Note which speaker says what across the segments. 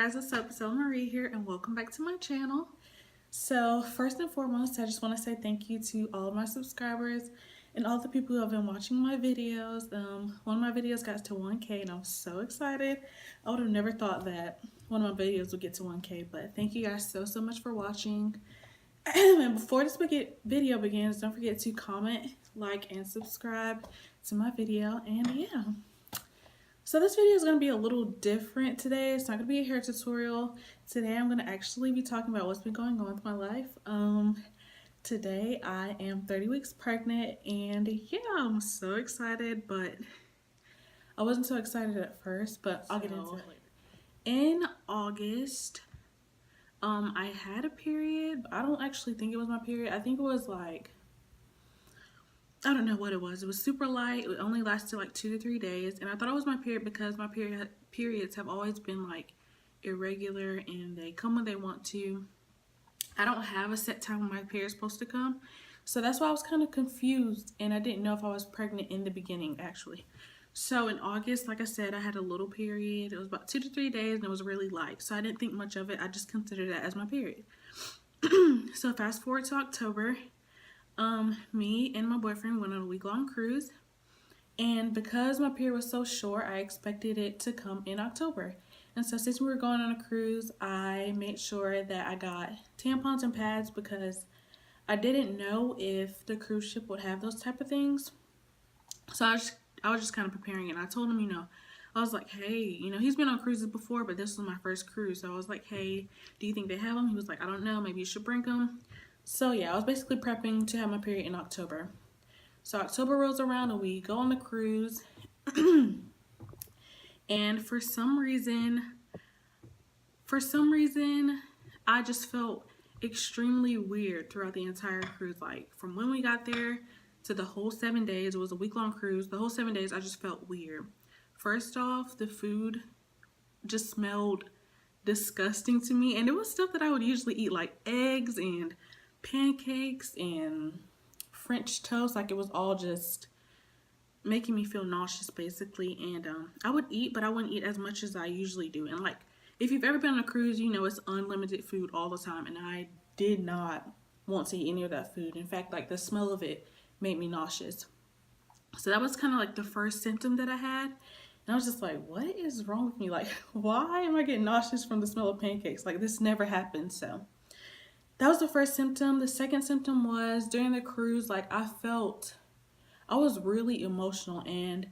Speaker 1: guys, what's up? It's Ella Marie here and welcome back to my channel. So first and foremost, I just want to say thank you to all of my subscribers and all the people who have been watching my videos. One of my videos got to 1K and I'm so excited. I would have never thought that one of my videos would get to 1K, but thank you guys so much for watching. And before this video begins, don't forget to comment, like, and subscribe to my video. And yeah. So this video is going to be a little different today. It's not going to be a hair tutorial. Today I'm going to actually be talking about what's been going on with my life. Today I am 30 weeks pregnant and yeah, I'm so excited, but I wasn't so excited at first, but I'll get into it later. In August, I had a period, but I don't actually think it was my period. I think it was like, I don't know what it was. It was super light. It only lasted like 2 to 3 days. And I thought it was my period because my periods have always been like irregular and they come when they want to. I don't have a set time when my period's supposed to come. So that's why I was kind of confused and I didn't know if I was pregnant in the beginning actually. So in August, like I said, I had a little period. It was about 2 to 3 days and it was really light. So I didn't think much of it. I just considered that as my period. So fast forward to October. Me and my boyfriend went on a week-long cruise, and because my period was so short, I expected it to come in October. And so since we were going on a cruise, I made sure that I got tampons and pads because I didn't know if the cruise ship would have those type of things. So I was just kind of preparing, and I told him, I was like, hey, he's been on cruises before, but this was my first cruise. So I was like, hey, do you think they have them? He was like, I don't know, maybe you should bring them. So yeah, I was basically prepping to have my period in October. So October rolls around and we go on the cruise. And for some reason, I just felt extremely weird throughout the entire cruise. Like from when we got there to the whole 7 days, it was a week-long cruise. The whole 7 days, I just felt weird. First off, the food just smelled disgusting to me. And it was stuff that I would usually eat, like eggs and pancakes and French toast. Like it was all just making me feel nauseous basically. And I would eat, but I wouldn't eat as much as I usually do. And like if you've ever been on a cruise, it's unlimited food all the time, and I did not want to eat any of that food. In fact, like the smell of it made me nauseous. So that was kind of like the first symptom that I had, and I was just like, what is wrong with me? Like, why am I getting nauseous from the smell of pancakes? Like this never happened. So that was the first symptom. The second symptom was during the cruise, like I was really emotional. And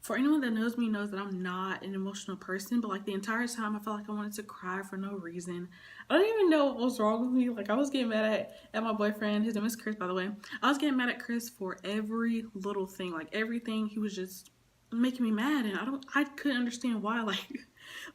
Speaker 1: for anyone that knows me knows that I'm not an emotional person, but like the entire time I felt like I wanted to cry for no reason. I don't even know what was wrong with me. Like I was getting mad at my boyfriend. His name is Chris, by the way. I was getting mad at Chris for every little thing, like everything. He was just making me mad, and I couldn't understand why, like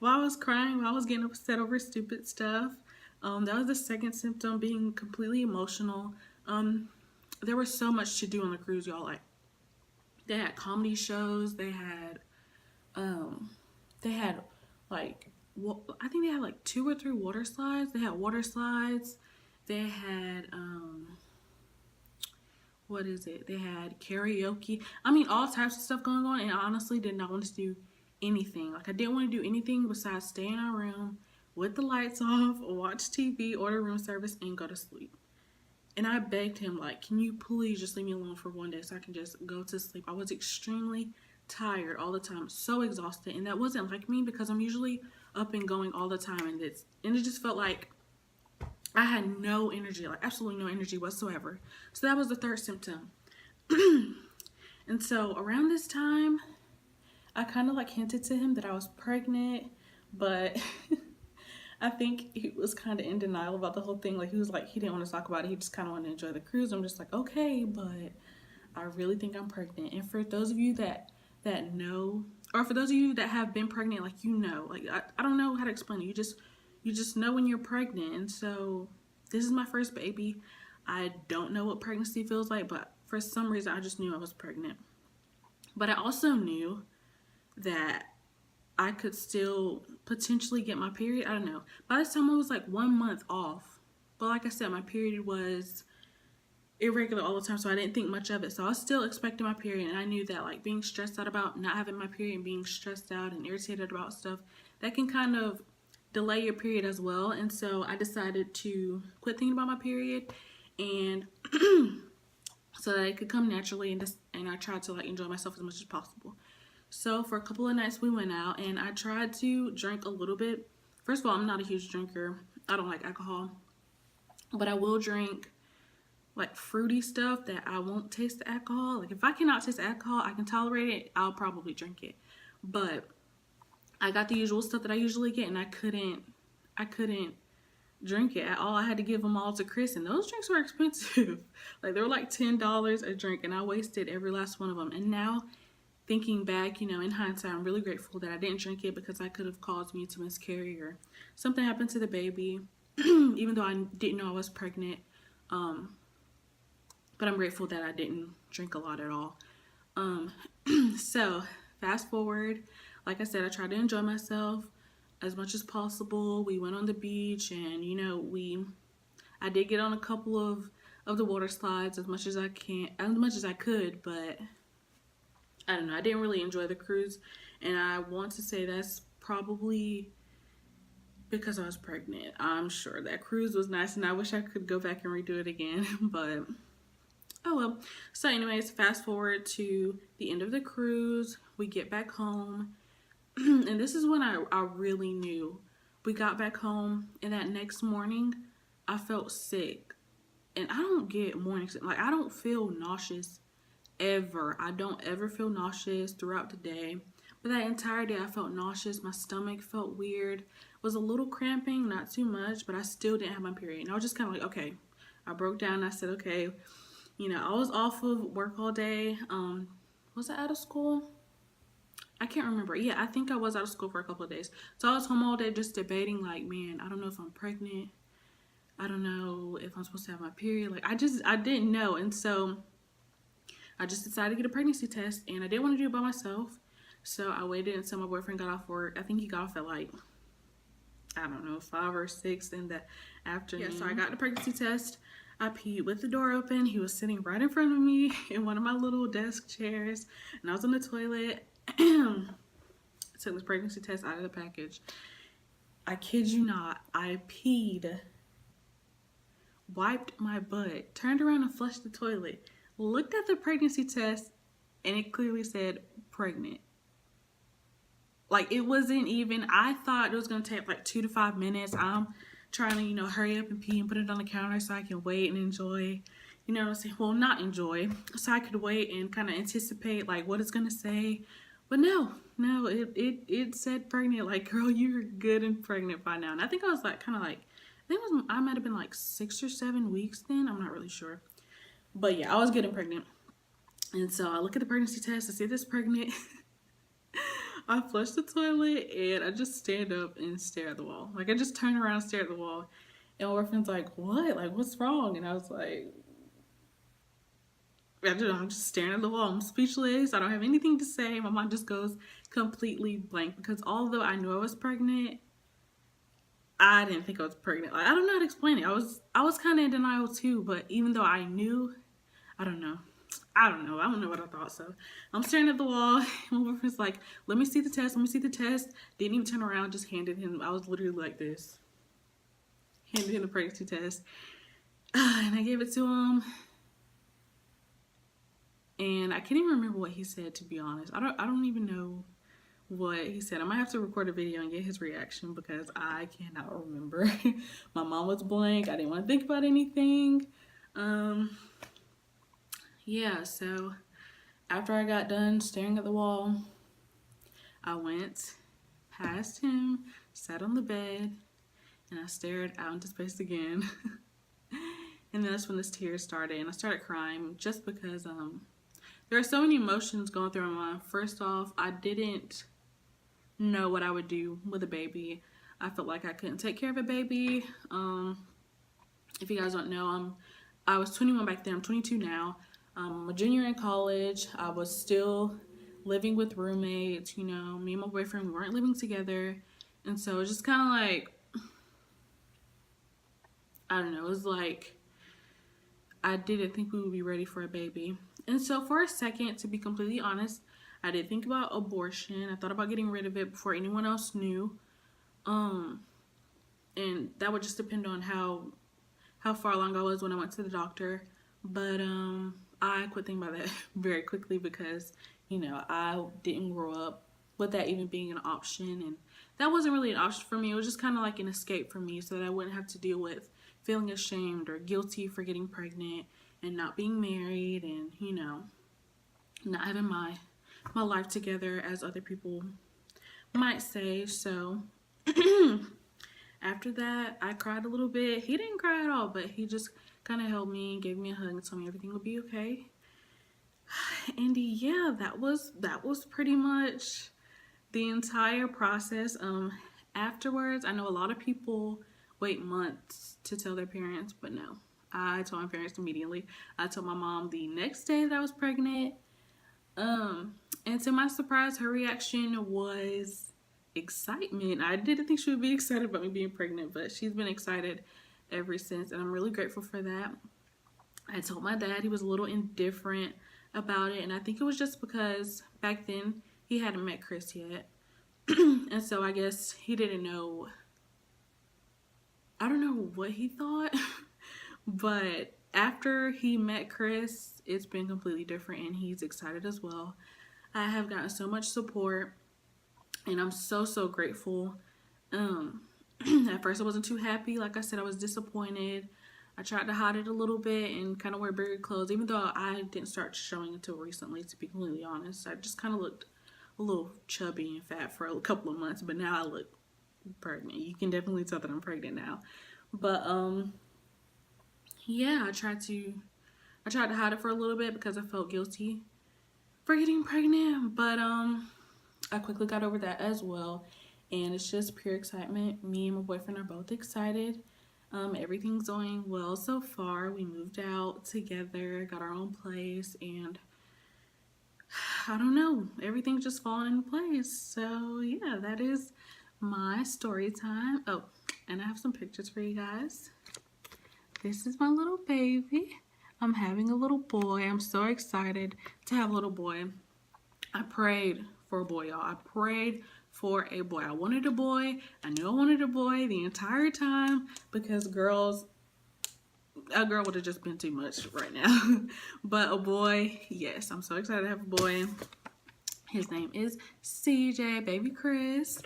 Speaker 1: why I was crying, why I was getting upset over stupid stuff. That was the second symptom, being completely emotional. There was so much to do on the cruise, y'all. Like they had comedy shows, they had like, I think they had like 2 or 3 water slides. They had water slides. They had what is it? They had karaoke. I mean, all types of stuff going on, and I honestly did not want to do anything. Like I didn't want to do anything besides stay in our room with the lights off, watch TV, order room service, and go to sleep. And I begged him, like, can you please just leave me alone for 1 day so I can just go to sleep? I was extremely tired all the time, so exhausted. And that wasn't like me because I'm usually up and going all the time. And it just felt like I had no energy, like absolutely no energy whatsoever. So that was the third symptom. And so around this time, I kind of like hinted to him that I was pregnant, but I think he was kind of in denial about the whole thing. Like he didn't want to talk about it. He just kind of wanted to enjoy the cruise. I'm just like, okay, but I really think I'm pregnant. And for those of you that know, or for those of you that have been pregnant, like like I don't know how to explain it. You just know when you're pregnant. And so this is my first baby. I don't know what pregnancy feels like, but for some reason I just knew I was pregnant. But I also knew that I could still potentially get my period. I don't know. By this time I was like 1 month off. But like I said, my period was irregular all the time, so I didn't think much of it. So I was still expecting my period, and I knew that like being stressed out about not having my period and being stressed out and irritated about stuff, that can kind of delay your period as well. And so I decided to quit thinking about my period, and so that it could come naturally, and I tried to like enjoy myself as much as possible. So for a couple of nights we went out, and I tried to drink a little bit. First of all, I'm not a huge drinker. I don't like alcohol, but I will drink like fruity stuff that I won't taste the alcohol. Like if I cannot taste the alcohol, I can tolerate it, I'll probably drink it. But I got the usual stuff that I usually get, and I couldn't drink it at all. I had to give them all to Chris, and those drinks were expensive. Like they were like $10 a drink, and I wasted every last one of them. And now thinking back, you know, in hindsight, I'm really grateful that I didn't drink it, because I could have caused me to miscarry or something happened to the baby, even though I didn't know I was pregnant. But I'm grateful that I didn't drink a lot at all. So fast forward, like I said, I tried to enjoy myself as much as possible. We went on the beach, and you know, I did get on a couple of the water slides as much as I could, but I don't know, I didn't really enjoy the cruise, and I want to say that's probably because I was pregnant. I'm sure that cruise was nice, and I wish I could go back and redo it again, but oh well. So anyways, fast forward to the end of the cruise, we get back home, and this is when I really knew. We got back home, and that next morning I felt sick, and I don't get morning sick. Like I don't feel nauseous ever. I don't ever feel nauseous throughout the day, but that entire day I felt nauseous. My stomach felt weird. It was a little cramping, not too much, but I still didn't have my period, and I was just kind of like, okay. I broke down. I said, okay, you know, I was off of work all day. Was I out of school? I can't remember. Yeah, I think I was out of school for a couple of days. So I was home all day just debating, like, man, I don't know if I'm pregnant. I don't know if I'm supposed to have my period. Like, I didn't know. And so I just decided to get a pregnancy test, and I didn't want to do it by myself. So I waited until my boyfriend got off work. I think he got off at like, I don't know, 5 or 6 in the afternoon. Yeah, so I got the pregnancy test. I peed with the door open. He was sitting right in front of me in one of my little desk chairs, and I was on the toilet. Took this pregnancy test out of the package. I kid you not, I peed, wiped my butt, turned around and flushed the toilet, looked at the pregnancy test, and it clearly said pregnant. Like it wasn't even, I thought it was going to take like 2 to 5 minutes. I'm trying to, you know, hurry up and pee and put it on the counter so I can wait and enjoy, you know what I'm saying? Well, not enjoy, so I could wait and kind of anticipate like what it's going to say. But no, it said pregnant. Like, girl, you're good and pregnant by now. And I think I was like, kind of like, I might have been like 6 or 7 weeks then. I'm not really sure. But yeah, I was getting pregnant. And so I look at the pregnancy test. I see this pregnant. I flush the toilet, and I just stand up and stare at the wall. Like, I just turn around and stare at the wall. And my boyfriend's like, what? Like, what's wrong? And I was like, I don't know, I'm just staring at the wall. I'm speechless. I don't have anything to say. My mind just goes completely blank, because although I knew I was pregnant, I didn't think I was pregnant. Like, I don't know how to explain it. I was kind of in denial too, but even though I knew, I don't know what I thought. So I'm staring at the wall. My boyfriend's like, let me see the test. Didn't even turn around, just handed him. I was literally like this. Handed him the pregnancy test. And I gave it to him. And I can't even remember what he said, to be honest. I don't even know what he said. I might have to record a video and get his reaction, because I cannot remember. My mom was blank. I didn't want to think about anything. Yeah, so after I got done staring at the wall, I went past him, sat on the bed, and I stared out into space again. And then that's when this tears started, and I started crying just because there are so many emotions going through my mind. First off, I didn't know what I would do with a baby. I felt like I couldn't take care of a baby. If you guys don't know, I was 21 back then. I'm 22 now. I'm a junior in college. I was still living with roommates. You know, me and my boyfriend, we weren't living together. And so it was just kind of like, I don't know, it was like I didn't think we would be ready for a baby. And so for a second, to be completely honest, I did think about abortion. I thought about getting rid of it before anyone else knew. and that would just depend on how far along I was when I went to the doctor. But I quit thinking about that very quickly because, you know, I didn't grow up with that even being an option, and that wasn't really an option for me. It was just kind of like an escape for me so that I wouldn't have to deal with feeling ashamed or guilty for getting pregnant and not being married, and, you know, not having my life together as other people might say. So after that, I cried a little bit. He didn't cry at all, but he just kind of held me and gave me a hug and told me everything would be okay. And yeah, that was pretty much the entire process. Afterwards, I know a lot of people wait months to tell their parents, but no, I told my parents immediately. I told my mom the next day that I was pregnant. And to my surprise, her reaction was excitement. I didn't think she would be excited about me being pregnant, but she's been excited ever since, and I'm really grateful for that. I told my dad. He was a little indifferent about it, and I think it was just because back then he hadn't met Chris yet. And so I guess he didn't know. I don't know what he thought, but after he met Chris, it's been completely different, and he's excited as well. I have gotten so much support, and I'm so grateful. At first I wasn't too happy. Like I said, I was disappointed. I tried to hide it a little bit and kind of wear bigger clothes, even though I didn't start showing until recently, to be completely honest. I just kind of looked a little chubby and fat for a couple of months, but now I look pregnant. You can definitely tell that I'm pregnant now. But yeah, I tried to hide it for a little bit because I felt guilty for getting pregnant, but I quickly got over that as well, and it's just pure excitement. Me and my boyfriend are both excited. Everything's going well so far. We moved out together, got our own place, and I don't know, everything's just falling into place. So yeah, that is my story time. Oh, and I have some pictures for you guys. This is my little baby. I'm having a little boy. I'm so excited to have a little boy. I prayed for a boy, y'all. I prayed for a boy. I wanted a boy. I knew I wanted a boy the entire time because a girl would have just been too much right now. But a boy, yes, I'm so excited to have a boy. His name is CJ, baby Chris.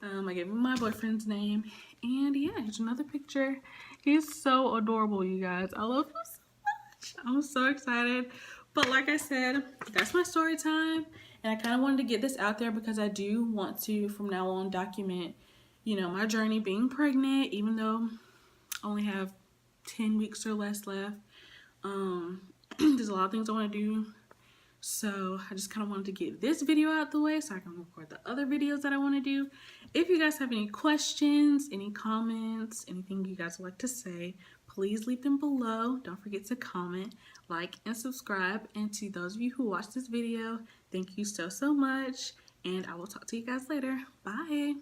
Speaker 1: I gave him my boyfriend's name. And yeah, here's another picture. He's so adorable, you guys. I love him so much. I'm so excited. But like I said, that's my story time. And I kind of wanted to get this out there because I do want to, from now on, document, you know, my journey being pregnant, even though I only have 10 weeks or less left. There's a lot of things I want to do. So I just kind of wanted to get this video out the way so I can record the other videos that I want to do. If you guys have any questions, any comments, anything you guys would like to say, please leave them below. Don't forget to comment, like, and subscribe. And to those of you who watched this video, thank you so much. And I will talk to you guys later. Bye.